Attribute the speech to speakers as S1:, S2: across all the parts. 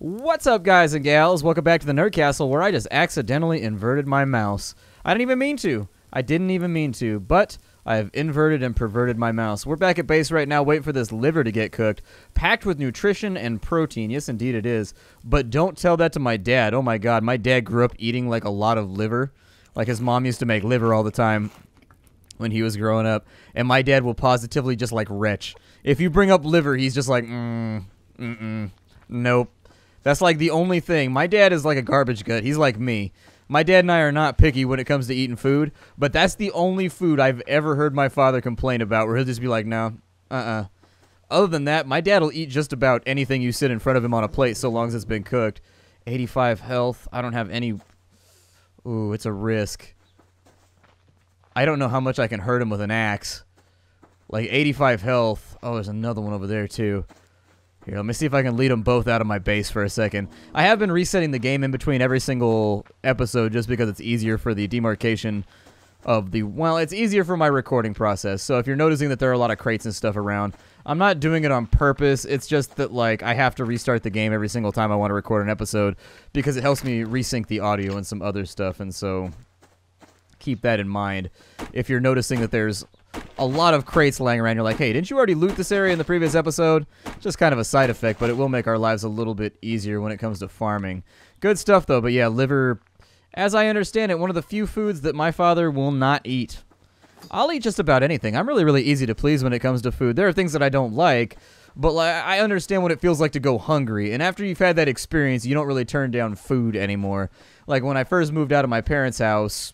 S1: What's up, guys and gals? Welcome back to the Nerd Castle, where I just accidentally inverted my mouse. I didn't even mean to. But I have inverted and perverted my mouse. We're back at base right now, waiting for this liver to get cooked, packed with nutrition and protein. Yes, indeed it is. But don't tell that to my dad. Oh my god, my dad grew up eating like a lot of liver. Like his mom used to make liver all the time when he was growing up. And my dad will positively just like retch. If you bring up liver, he's just like, nope. That's like the only thing. My dad is like a garbage gut. He's like me. My dad and I are not picky when it comes to eating food, but that's the only food I've ever heard my father complain about, where he'll just be like, no, Other than that, my dad will eat just about anything you sit in front of him on a plate so long as it's been cooked. 85 health. I don't have any... Ooh, it's a risk. I don't know how much I can hurt him with an axe. Like 85 health. Oh, there's another one over there too. Here, let me see if I can lead them both out of my base for a second. I have been resetting the game in between every single episode just because it's easier for the demarcation of the... Well, it's easier for my recording process. So if you're noticing that there are a lot of crates and stuff around, I'm not doing it on purpose. It's just that, like, I have to restart the game every single time I want to record an episode because it helps me resync the audio and some other stuff. And so keep that in mind. If you're noticing that there's a lot of crates laying around, you're like, hey, didn't you already loot this area in the previous episode? Just kind of a side effect, but it will make our lives a little bit easier when it comes to farming. Good stuff, though. But yeah, liver, as I understand it, one of the few foods that my father will not eat. I'll eat just about anything. I'm really, really easy to please when it comes to food. There are things that I don't like, but like, I understand what it feels like to go hungry. And after you've had that experience, you don't really turn down food anymore. Like when I first moved out of my parents' house,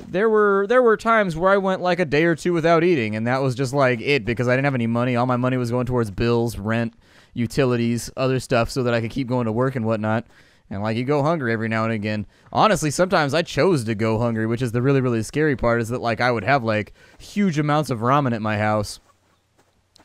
S1: there were times where I went like a day or two without eating, and that was just like it because I didn't have any money. All my money was going towards bills, rent, utilities, other stuff so that I could keep going to work and whatnot. And like you go hungry every now and again. Honestly, sometimes I chose to go hungry, which is the really, really scary part, is that like I would have like huge amounts of ramen at my house.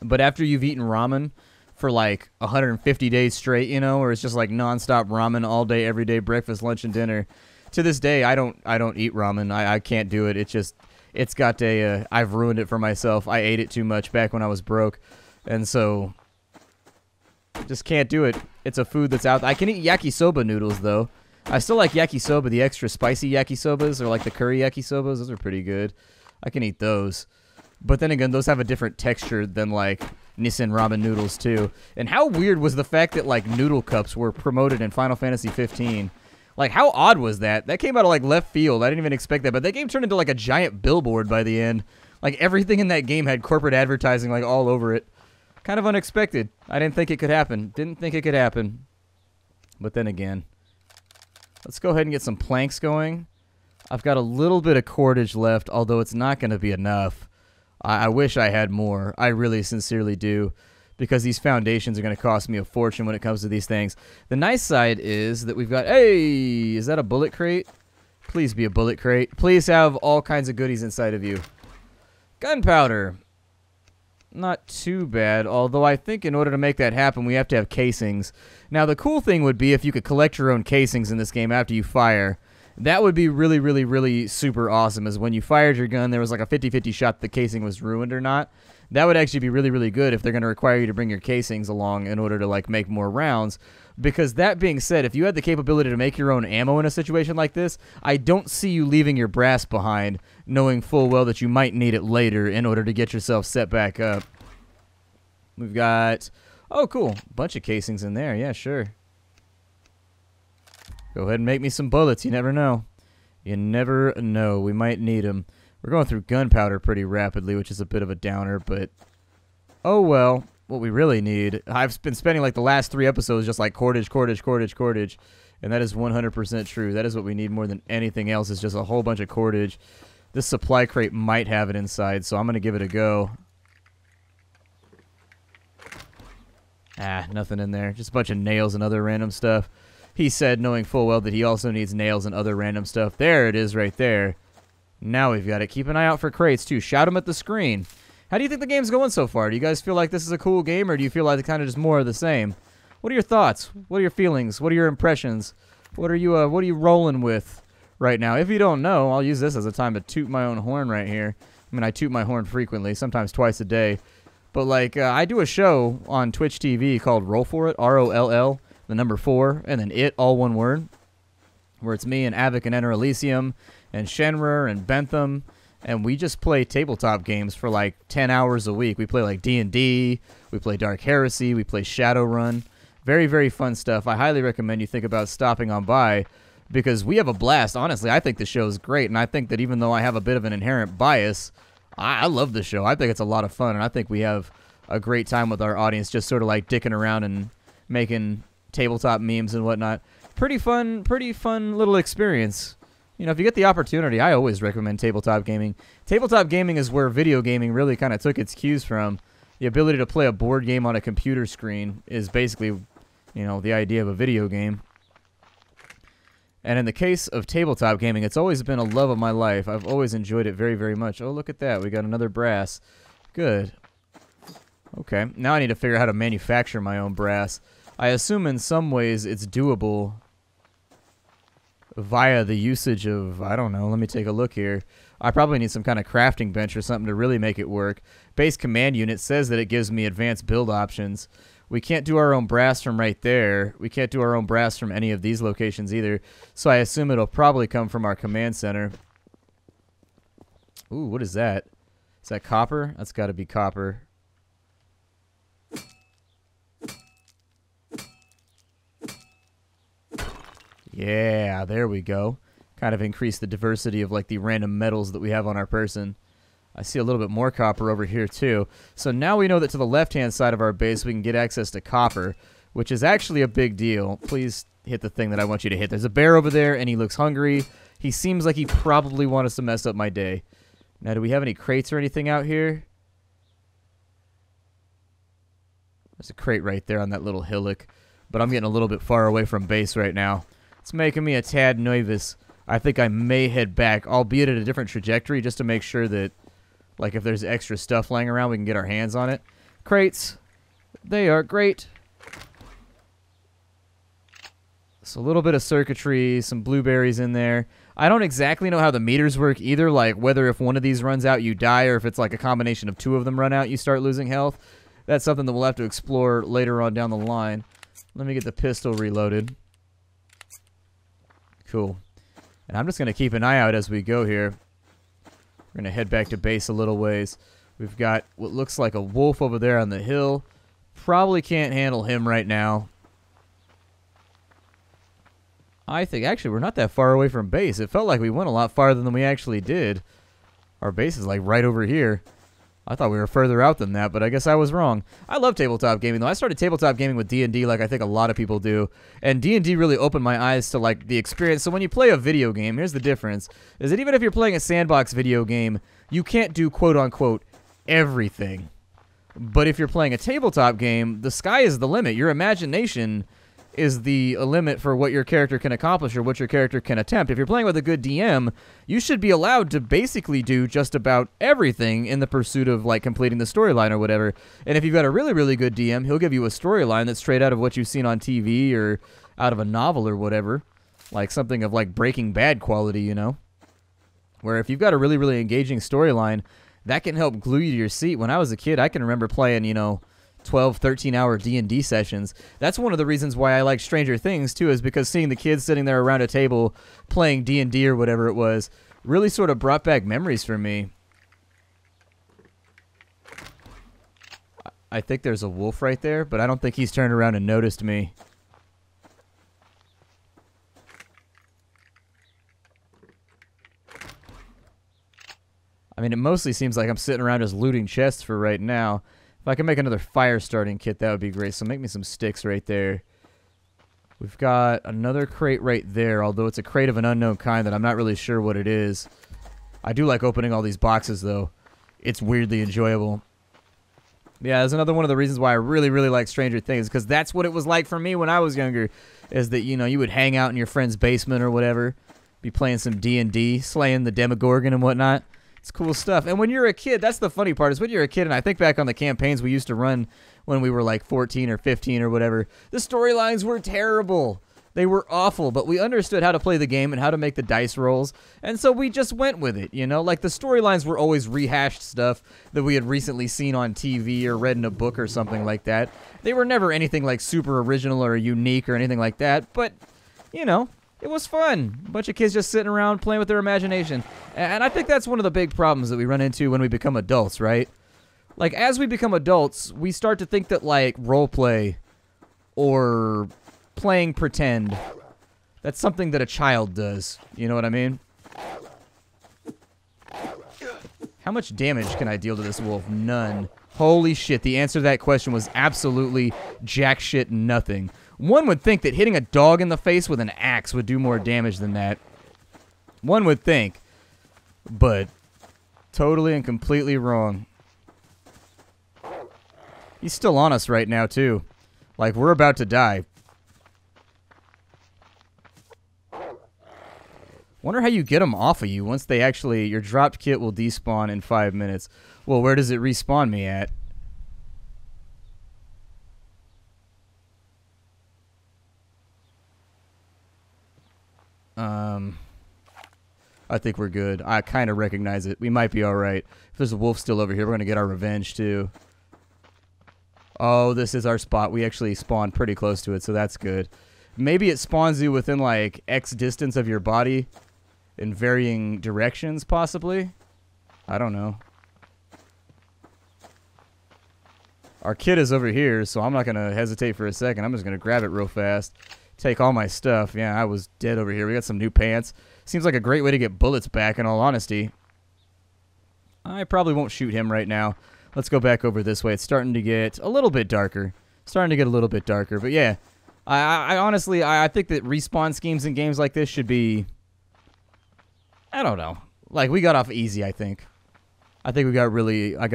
S1: But after you've eaten ramen for like 150 days straight, you know, or it's just like nonstop ramen all day, every day, breakfast, lunch, and dinner. To this day, I don't eat ramen. I can't do it. It's got a, I've ruined it for myself. I ate it too much back when I was broke. And so, just can't do it. It's a food that's out. I can eat yakisoba noodles, though. I still like yakisoba, the extra spicy yakisobas, or like the curry yakisobas. Those are pretty good. I can eat those. But then again, those have a different texture than, like, Nissin ramen noodles, too. And how weird was the fact that, like, noodle cups were promoted in Final Fantasy 15? Like, how odd was that? That came out of, like, left field. I didn't even expect that. But that game turned into, like, a giant billboard by the end. Like, everything in that game had corporate advertising, like, all over it. Kind of unexpected. I didn't think it could happen. Didn't think it could happen. But then again, let's go ahead and get some planks going. I've got a little bit of cordage left, although it's not going to be enough. I wish I had more. I really sincerely do. Because these foundations are going to cost me a fortune when it comes to these things. The nice side is that we've got... Hey! Is that a bullet crate? Please be a bullet crate. Please have all kinds of goodies inside of you. Gunpowder. Not too bad, although I think in order to make that happen, we have to have casings. Now, the cool thing would be if you could collect your own casings in this game after you fire. That would be really, really, really super awesome, is when you fired your gun, there was like a 50-50 shot the casing was ruined or not. That would actually be really, really good if they're going to require you to bring your casings along in order to, like, make more rounds. Because that being said, if you had the capability to make your own ammo in a situation like this, I don't see you leaving your brass behind, knowing full well that you might need it later in order to get yourself set back up. We've got... Oh, cool. Bunch of casings in there. Yeah, sure. Go ahead and make me some bullets. You never know. You never know. We might need them. We're going through gunpowder pretty rapidly, which is a bit of a downer, but... Oh, well. What we really need... I've been spending, like, the last 3 episodes just, like, cordage. And that is 100% true. That is what we need more than anything else, is just a whole bunch of cordage. This supply crate might have it inside, so I'm going to give it a go. Ah, nothing in there. Just a bunch of nails and other random stuff. He said, knowing full well that he also needs nails and other random stuff. There it is right there. Now we've got it. Keep an eye out for crates, too. Shout them at the screen. How do you think the game's going so far? Do you guys feel like this is a cool game, or do you feel like it's kind of just more of the same? What are your thoughts? What are your feelings? What are your impressions? What are you rolling with right now? If you don't know, I'll use this as a time to toot my own horn right here. I mean, I toot my horn frequently, sometimes twice a day. But, like, I do a show on Twitch TV called Roll For It, R-O-L-L. the number 4, and then it, all one word, where it's me and Avic and Enter Elysium and Shenrer and Bentham, and we just play tabletop games for like 10 hours a week. We play like D&D, we play Dark Heresy, we play Shadowrun. Very, very fun stuff. I highly recommend you think about stopping on by because we have a blast. Honestly, I think the show is great, and I think that even though I have a bit of an inherent bias, I love the show. I think it's a lot of fun, and I think we have a great time with our audience just sort of like dicking around and making tabletop memes and whatnot. Pretty fun little experience. You know, if you get the opportunity, I always recommend tabletop gaming. Tabletop gaming is where video gaming really kind of took its cues from. The ability to play a board game on a computer screen is basically, you know, the idea of a video game. And in the case of tabletop gaming, it's always been a love of my life. I've always enjoyed it very, very much. Oh, look at that. We got another brass. Good. Okay. Now I need to figure out how to manufacture my own brass. I assume in some ways it's doable via the usage of, I don't know, let me take a look here. I probably need some kind of crafting bench or something to really make it work. Base command unit says that it gives me advanced build options. We can't do our own brass from right there. We can't do our own brass from any of these locations either. So I assume it'll probably come from our command center. Ooh, what is that? Is that copper? That's got to be copper. Yeah, there we go. Kind of increase the diversity of like the random metals that we have on our person. I see a little bit more copper over here too. So now we know that to the left-hand side of our base we can get access to copper, which is actually a big deal. Please hit the thing that I want you to hit. There's a bear over there and he looks hungry. He seems like he probably wants us to mess up my day. Now, do we have any crates or anything out here? There's a crate right there on that little hillock, but I'm getting a little bit far away from base right now. It's making me a tad nervous. I think I may head back, albeit at a different trajectory, just to make sure that, like, if there's extra stuff laying around, we can get our hands on it. Crates. They are great. So a little bit of circuitry, some blueberries in there. I don't exactly know how the meters work either, like whether if one of these runs out, you die, or if it's like a combination of two of them run out, you start losing health. That's something that we'll have to explore later on down the line. Let me get the pistol reloaded. Cool. And I'm just going to keep an eye out as we go here. We're going to head back to base a little ways. We've got what looks like a wolf over there on the hill. Probably can't handle him right now. I think, actually, we're not that far away from base. It felt like we went a lot farther than we actually did. Our base is like right over here. I thought we were further out than that, but I guess I was wrong. I love tabletop gaming, though. I started tabletop gaming with D&D like I think a lot of people do. And D&D really opened my eyes to like the experience. So when you play a video game, here's the difference. Is that even if you're playing a sandbox video game, you can't do quote-unquote everything. But if you're playing a tabletop game, the sky is the limit. Your imagination is the limit for what your character can accomplish or what your character can attempt. If you're playing with a good DM, you should be allowed to basically do just about everything in the pursuit of like completing the storyline or whatever. And if you've got a really, really good DM, he'll give you a storyline that's straight out of what you've seen on TV or out of a novel or whatever. Like something of like Breaking Bad quality, you know? Where if you've got a really, really engaging storyline, that can help glue you to your seat. When I was a kid, I can remember playing, you know, 12, 13-hour D&D sessions. That's one of the reasons why I like Stranger Things, too, is because seeing the kids sitting there around a table playing D&D or whatever it was really sort of brought back memories for me. I think there's a wolf right there, but I don't think he's turned around and noticed me. I mean, it mostly seems like I'm sitting around just looting chests for right now. If I can make another fire starting kit, that would be great. So make me some sticks right there. We've got another crate right there, although it's a crate of an unknown kind that I'm not really sure what it is. I do like opening all these boxes, though. It's weirdly enjoyable. Yeah, that's another one of the reasons why I really, really like Stranger Things, because that's what it was like for me when I was younger, is that, you know, you would hang out in your friend's basement or whatever, be playing some D&D, slaying the Demogorgon and whatnot. It's cool stuff. And when you're a kid, that's the funny part, is when you're a kid, and I think back on the campaigns we used to run when we were like 14 or 15 or whatever, the storylines were terrible. They were awful, but we understood how to play the game and how to make the dice rolls, and so we just went with it, you know? Like, the storylines were always rehashed stuff that we had recently seen on TV or read in a book or something like that. They were never anything, like, super original or unique or anything like that, but, you know, it was fun. A bunch of kids just sitting around playing with their imagination. And I think that's one of the big problems that we run into when we become adults, right? Like, as we become adults, we start to think that, like, roleplay or playing pretend, that's something that a child does. You know what I mean? How much damage can I deal to this wolf? None. Holy shit, the answer to that question was absolutely jack shit nothing. One would think that hitting a dog in the face with an axe would do more damage than that. One would think. But totally and completely wrong. He's still on us right now, too. Like, we're about to die. Wonder how you get them off of you once they actually... Your dropped kit will despawn in 5 minutes. Well, where does it respawn me at? I think we're good. I kind of recognize it. We might be alright. If there's a wolf still over here, we're going to get our revenge, too. Oh, this is our spot. We actually spawned pretty close to it, so that's good. Maybe it spawns you within, like, X distance of your body in varying directions, possibly? I don't know. Our kid is over here, so I'm not going to hesitate for a second. I'm just going to grab it real fast. Take all my stuff. Yeah, I was dead over here. We got some new pants. Seems like a great way to get bullets back, in all honesty. I probably won't shoot him right now. Let's go back over this way. It's starting to get a little bit darker. Starting to get a little bit darker. But yeah, I honestly, I think that respawn schemes in games like this should be... I don't know. Like, we got off easy, I think. I think we got really... I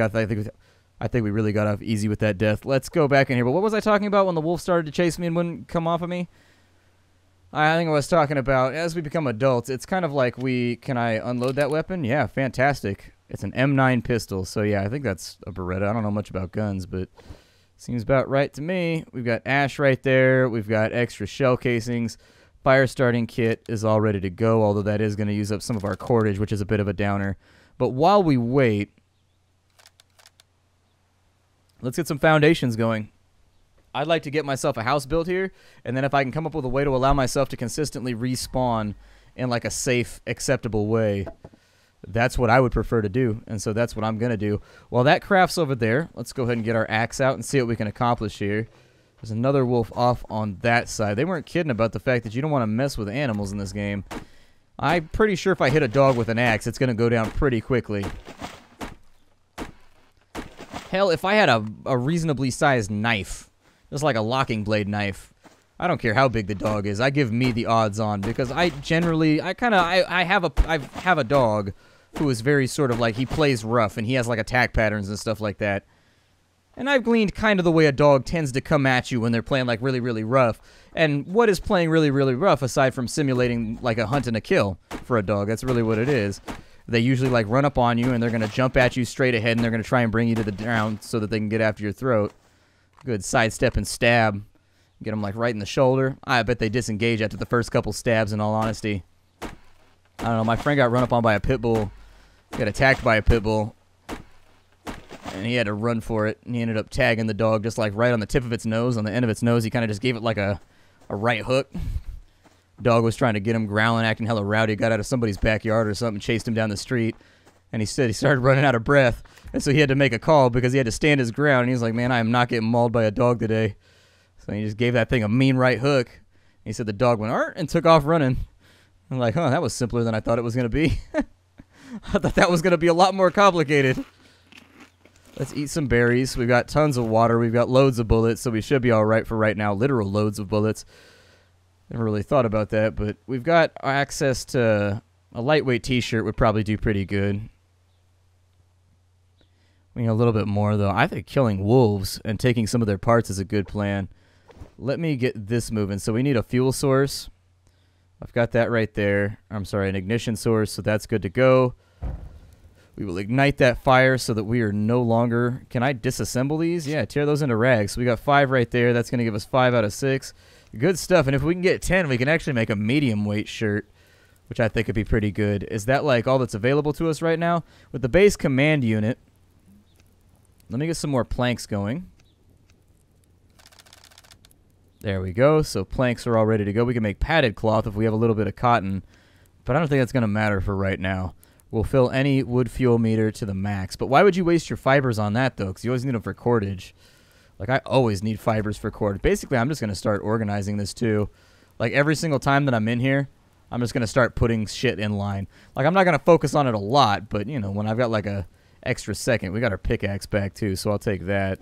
S1: think we really got off easy with that death. Let's go back in here. But what was I talking about when the wolf started to chase me and wouldn't come off of me? I think I was talking about, as we become adults, it's kind of like we... Can I unload that weapon? Yeah, fantastic. It's an M9 pistol. So, yeah, I think that's a Beretta. I don't know much about guns, but seems about right to me. We've got ash right there. We've got extra shell casings. Fire starting kit is all ready to go, although that is going to use up some of our cordage, which is a bit of a downer. But while we wait, let's get some foundations going. I'd like to get myself a house built here, and then if I can come up with a way to allow myself to consistently respawn in like a safe, acceptable way, that's what I would prefer to do, and so that's what I'm going to do. While that crafts over there, let's go ahead and get our axe out and see what we can accomplish here. There's another wolf off on that side. They weren't kidding about the fact that you don't want to mess with animals in this game. I'm pretty sure if I hit a dog with an axe, it's going to go down pretty quickly. Hell, if I had a reasonably sized knife, just like a locking blade knife, I don't care how big the dog is. I give me the odds on because I have a dog who is very sort of like, he plays rough and he has like attack patterns and stuff like that. And I've gleaned kind of the way a dog tends to come at you when they're playing like really, really rough. And what is playing really, really rough aside from simulating like a hunt and a kill for a dog? That's really what it is. They usually like run up on you and they're going to jump at you straight ahead and they're going to try and bring you to the ground so that they can get after your throat. Good sidestep and stab. Get them like right in the shoulder. I bet they disengage after the first couple stabs, in all honesty. I don't know, my friend got run up on by a pit bull. Got attacked by a pit bull. And he had to run for it. And he ended up tagging the dog just like right on the tip of its nose. On the end of its nose, he kind of just gave it like a right hook. Dog was trying to get him growling, acting hella rowdy. Got out of somebody's backyard or something, chased him down the street. And he said he started running out of breath. And so he had to make a call because he had to stand his ground. And he was like, man, I am not getting mauled by a dog today. So he just gave that thing a mean right hook. He said the dog went, "Art," and took off running. I'm like, huh, that was simpler than I thought it was going to be. I thought that was going to be a lot more complicated. Let's eat some berries. We've got tons of water. We've got loads of bullets, so we should be all right for right now. Literal loads of bullets. Never really thought about that, but we've got access to a lightweight t-shirt would probably do pretty good. We need a little bit more, though. I think killing wolves and taking some of their parts is a good plan. Let me get this moving. So we need a fuel source. I've got that right there. I'm sorry, an ignition source, so that's good to go. We will ignite that fire so that we are no longer... Can I disassemble these? Yeah, tear those into rags. So we got 5 right there. That's going to give us 5 out of 6. Good stuff. And if we can get 10, we can actually make a medium weight shirt, which I think would be pretty good. Is that like all that's available to us right now? With the base command unit, let me get some more planks going. There we go. So planks are all ready to go. We can make padded cloth if we have a little bit of cotton, but I don't think that's going to matter for right now. We'll fill any wood fuel meter to the max. But why would you waste your fibers on that, though? Because you always need them for cordage. Like, I always need fibers for cordage. Basically, I'm just going to start organizing this, too. Like, every single time that I'm in here, I'm just going to start putting shit in line. Like, I'm not going to focus on it a lot, but, you know, when I've got, like, a extra second, we got our pickaxe back, too, so I'll take that.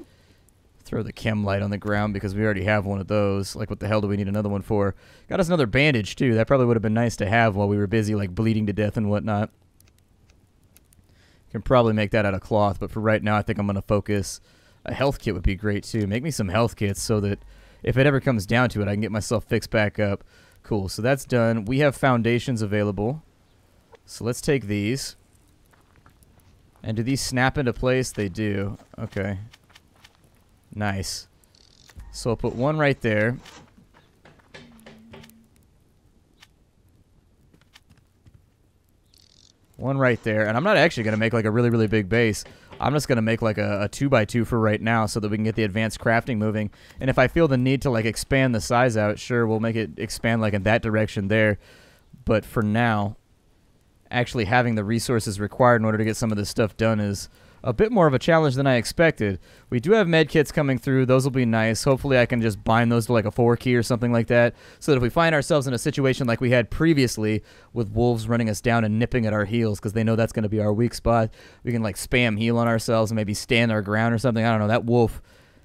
S1: Throw the chem light on the ground because we already have one of those. Like, what the hell do we need another one for? Got us another bandage, too. That probably would have been nice to have while we were busy, like, bleeding to death and whatnot. Can probably make that out of cloth, but for right now, I think I'm going to focus. A health kit would be great, too. Make me some health kits so that if it ever comes down to it, I can get myself fixed back up. Cool, so that's done. We have foundations available. So let's take these. And do these snap into place? They do. Okay. Nice. So I'll put one right there. One right there. And I'm not actually going to make like a really, really big base. I'm just going to make like a 2x2 for right now so that we can get the advanced crafting moving. And if I feel the need to like expand the size out, sure, we'll make it expand like in that direction there. But for now, actually having the resources required in order to get some of this stuff done is a bit more of a challenge than I expected. We do have med kits coming through. Those will be nice. Hopefully I can just bind those to like a 4 key or something like that so that if we find ourselves in a situation like we had previously with wolves running us down and nipping at our heels because they know that's going to be our weak spot, we can like spam heal on ourselves and maybe stand our ground or something. I don't know. That wolf,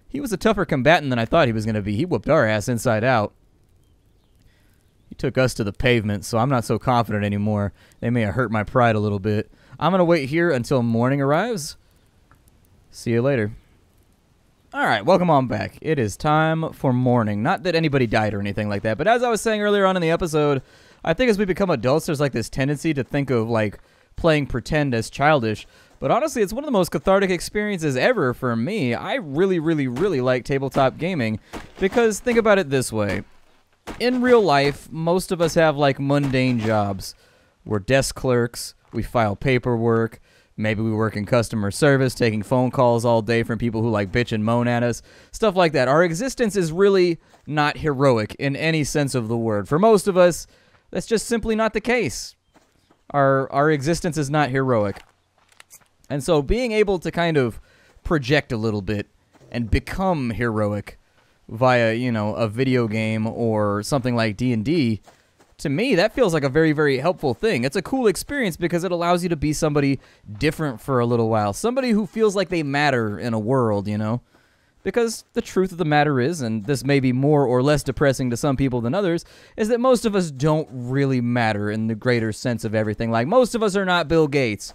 S1: he was a tougher combatant than I thought he was going to be. He whooped our ass inside out. He took us to the pavement, so I'm not so confident anymore. They may have hurt my pride a little bit. I'm going to wait here until morning arrives. See you later. Alright, welcome on back. It is time for morning. Not that anybody died or anything like that, but as I was saying earlier on in the episode, I think as we become adults, there's like this tendency to think of like playing pretend as childish. But honestly, it's one of the most cathartic experiences ever for me. I really, really, really like tabletop gaming because think about it this way. In real life, most of us have like mundane jobs. We're desk clerks, we file paperwork, maybe we work in customer service, taking phone calls all day from people who like bitch and moan at us, stuff like that. Our existence is really not heroic in any sense of the word. For most of us, that's just simply not the case. Our existence is not heroic. And so being able to kind of project a little bit and become heroic via, you know, a video game or something like D&D, to me, that feels like a very, very helpful thing. It's a cool experience because it allows you to be somebody different for a little while. Somebody who feels like they matter in a world, you know? Because the truth of the matter is, and this may be more or less depressing to some people than others, is that most of us don't really matter in the greater sense of everything. Like, most of us are not Bill Gates.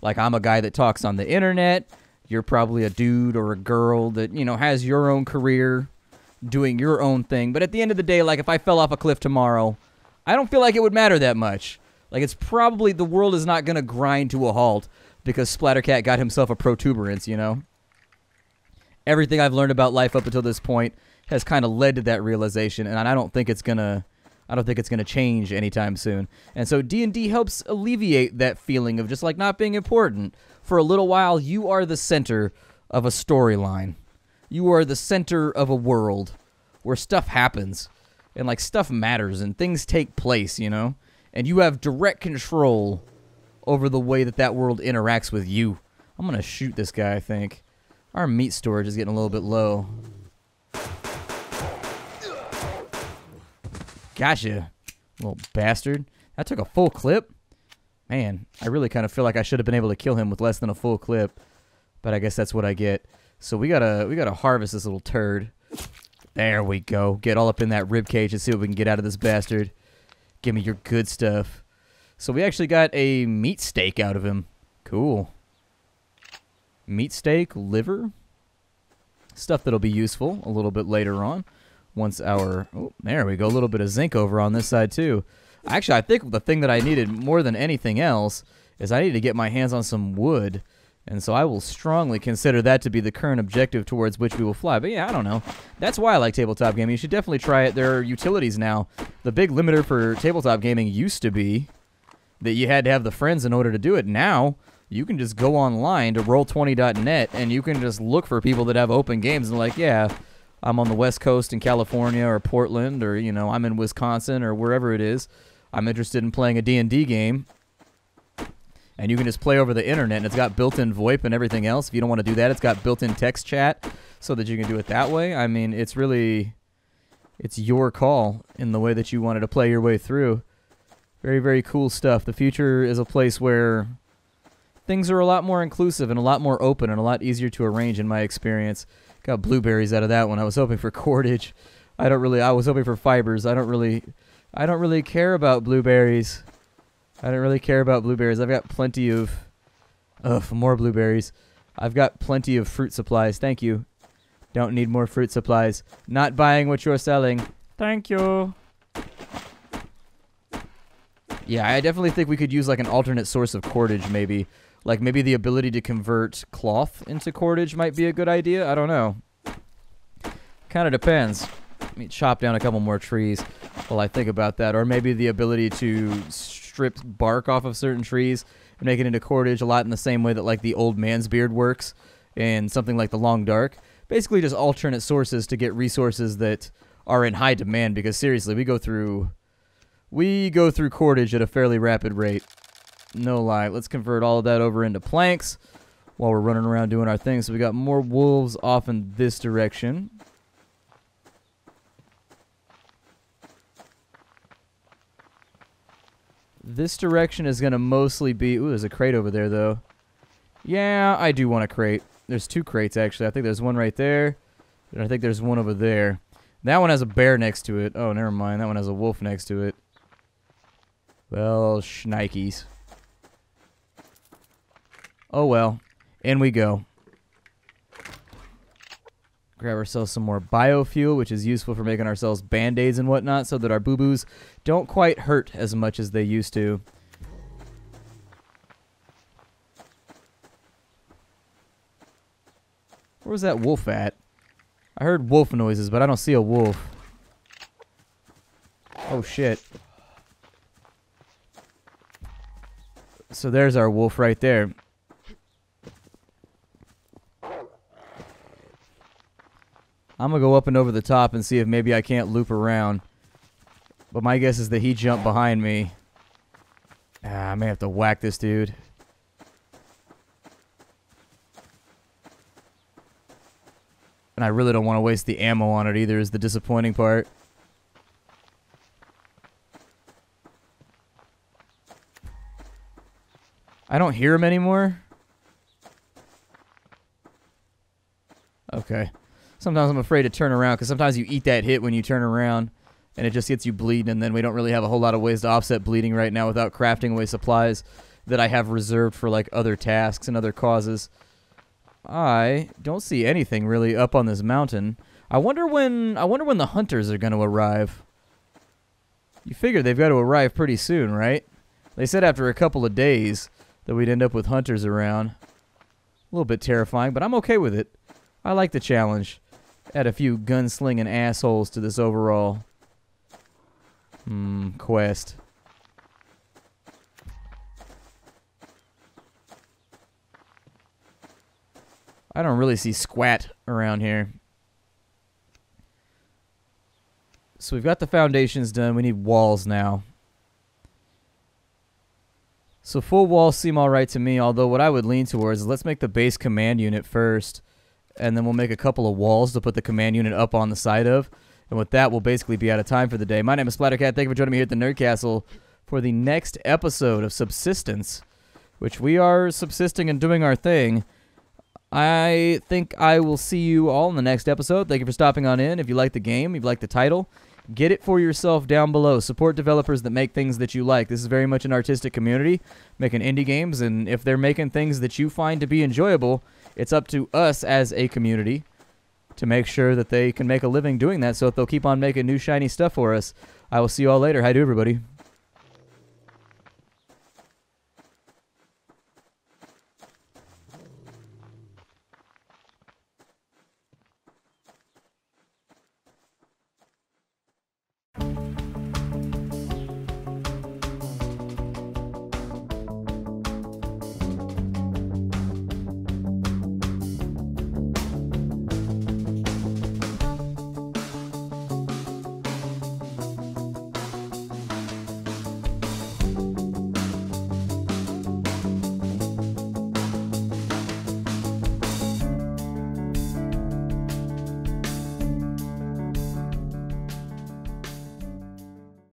S1: Like, I'm a guy that talks on the internet. You're probably a dude or a girl that, you know, has your own career, doing your own thing. But at the end of the day, like, if I fell off a cliff tomorrow, I don't feel like it would matter that much. Like, it's probably, the world is not going to grind to a halt because Splattercat got himself a protuberance, you know? Everything I've learned about life up until this point has kind of led to that realization, and I don't think it's going to change anytime soon. And so D&D helps alleviate that feeling of just, like, not being important. For a little while, you are the center of a storyline. You are the center of a world where stuff happens. And, like, stuff matters, and things take place, you know? And you have direct control over the way that that world interacts with you. I'm going to shoot this guy, I think. Our meat storage is getting a little bit low. Gotcha, little bastard. That took a full clip? Man, I really kind of feel like I should have been able to kill him with less than a full clip. But I guess that's what I get. So we gotta harvest this little turd. There we go. Get all up in that rib cage and see what we can get out of this bastard. Give me your good stuff. So we actually got a meat steak out of him. Cool. Meat steak, liver. Stuff that'll be useful a little bit later on. Once our... Oh, there we go. A little bit of zinc over on this side too. Actually, I think the thing that I needed more than anything else is I need to get my hands on some wood. And so I will strongly consider that to be the current objective towards which we will fly. But yeah, I don't know. That's why I like tabletop gaming. You should definitely try it. There are utilities now. The big limiter for tabletop gaming used to be that you had to have the friends in order to do it. Now, you can just go online to roll20.net and you can just look for people that have open games and like, yeah, I'm on the West Coast in California or Portland or, you know, I'm in Wisconsin or wherever it is. I'm interested in playing a D&D game. And you can just play over the internet, and it's got built-in VoIP and everything else. If you don't want to do that, it's got built-in text chat so that you can do it that way. I mean, it's really, it's your call in the way that you wanted to play your way through. Very, very cool stuff. The future is a place where things are a lot more inclusive and a lot more open and a lot easier to arrange in my experience. Got blueberries out of that one. I was hoping for cordage. I was hoping for fibers. I don't really care about blueberries. I don't really care about blueberries. I've got plenty of... more blueberries. I've got plenty of fruit supplies. Thank you. Don't need more fruit supplies. Not buying what you're selling. Thank you. Yeah, I definitely think we could use like an alternate source of cordage maybe. Like maybe the ability to convert cloth into cordage might be a good idea. I don't know. Kind of depends. Let me chop down a couple more trees while I think about that. Or maybe the ability to strip bark off of certain trees and make it into cordage a lot in the same way that like the old man's beard works in something like the Long Dark. Basically just alternate sources to get resources that are in high demand because seriously, we go through cordage at a fairly rapid rate. No lie. Let's convert all of that over into planks while we're running around doing our thing. So we got more wolves off in this direction. This direction is going to mostly be... Ooh, there's a crate over there, though. Yeah, I do want a crate. There's two crates, actually. I think there's one right there, and I think there's one over there. That one has a bear next to it. Oh, never mind. That one has a wolf next to it. Well, shnikes. Oh, well. In we go. Grab ourselves some more biofuel, which is useful for making ourselves band-aids and whatnot so that our boo-boos don't quite hurt as much as they used to. Where was that wolf at? I heard wolf noises, but I don't see a wolf. Oh, shit. So there's our wolf right there. I'm going to go up and over the top and see if maybe I can't loop around. But my guess is that he jumped behind me. I may have to whack this dude. And I really don't want to waste the ammo on it either, is the disappointing part. I don't hear him anymore. Okay. Sometimes I'm afraid to turn around because sometimes you eat that hit when you turn around and it just gets you bleeding, and then we don't really have a whole lot of ways to offset bleeding right now without crafting away supplies that I have reserved for like other tasks and other causes. I don't see anything really up on this mountain. I wonder when the hunters are going to arrive. You figure they've got to arrive pretty soon, right? They said after a couple of days that we'd end up with hunters around. A little bit terrifying, but I'm okay with it. I like the challenge. Add a few gunslinging assholes to this overall quest. I don't really see squat around here. So we've got the foundations done. We need walls now. So full walls seem alright to me, although what I would lean towards is let's make the base command unit first. And then we'll make a couple of walls to put the command unit up on the side of. And with that, we'll basically be out of time for the day. My name is Splattercat. Thank you for joining me here at the Nerd Castle for the next episode of Subsistence, which we are subsisting and doing our thing. I think I will see you all in the next episode. Thank you for stopping on in. If you like the game, if you like the title, get it for yourself down below. Support developers that make things that you like. This is very much an artistic community, making indie games, and if they're making things that you find to be enjoyable, it's up to us as a community to make sure that they can make a living doing that so that they'll keep on making new shiny stuff for us. I will see you all later. Hi to everybody.